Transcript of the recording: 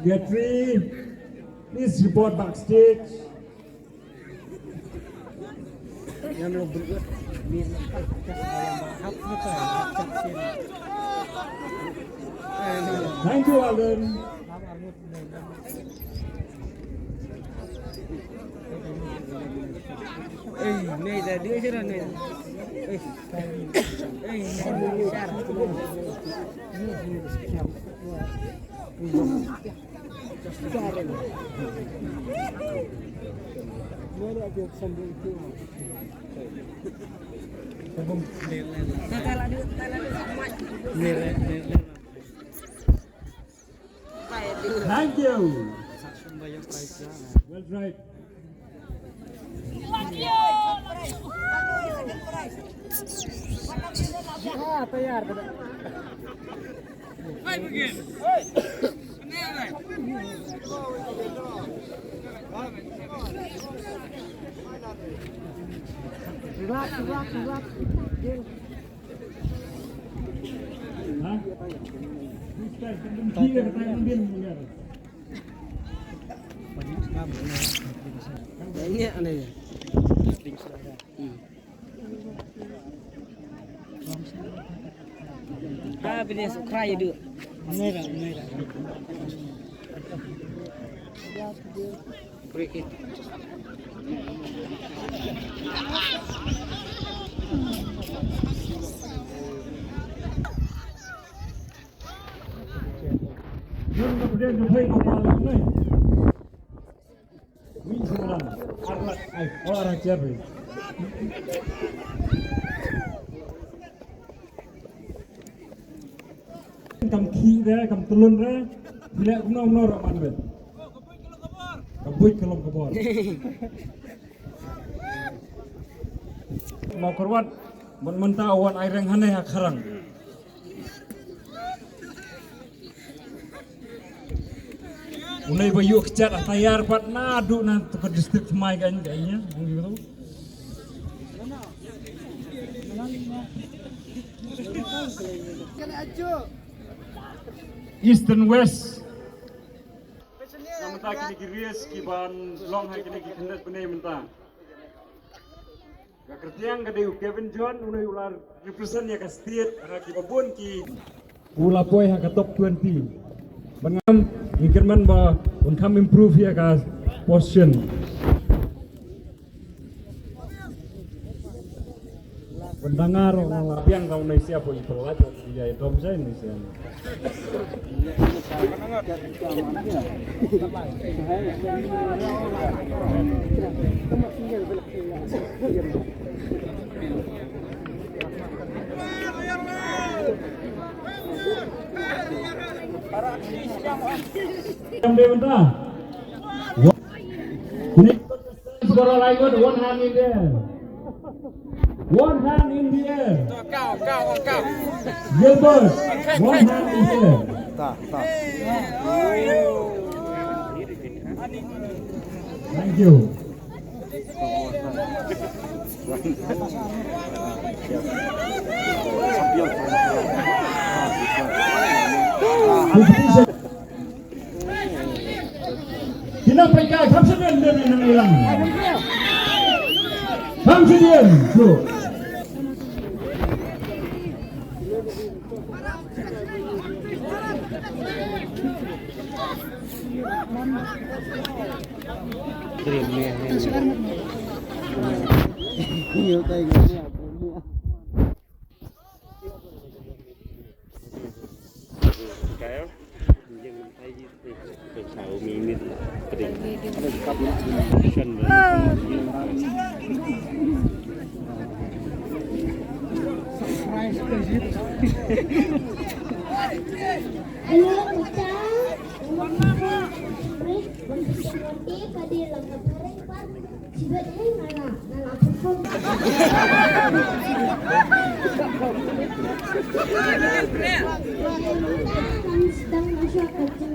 Get free. Please report backstage. Yang lo berbuat minum hap Thank you, Alden. Này là đưa chứ này. Thank you. Well tried. तैयार Hah? Kita ambil banyak nih. Bila cry được. Merah. Break it. Kemudian sampai kapal ini. Winsulan, orang Jerry. Cầm khí ra, cầm telun ra, bila aku nak raman bet. Kabut kelom kabor. Mau korban, mentah awan air yang aneh akarang. Unai bayu kecat tayar pat nadu nanti ke distrik Semai kayaknya, begitu. Eastern West. Nampak kini kiris kiban long hai kini kikendas benai mentah. Kertiang kadeu Kevin John unai ular represent ya ke state raki babun ki ula poi ha ke top 20. Bangam ingkerman ba unkam improve ya ke position. Pendengar orang lapian kau nai siapa itu aja dia itu saya ini sih. Yang dia mentah. Ini suara lain one hand in there. One hand in the air. Kau. Gilbert, one hand in the air. Tak. Thank you. Kita peringkat Kamsudin dari Nangirang. Kamsudin, go. Nhiều tay người này kéo nhưng thấy cái sầu mi mít cái cặp chân sedang masyarakat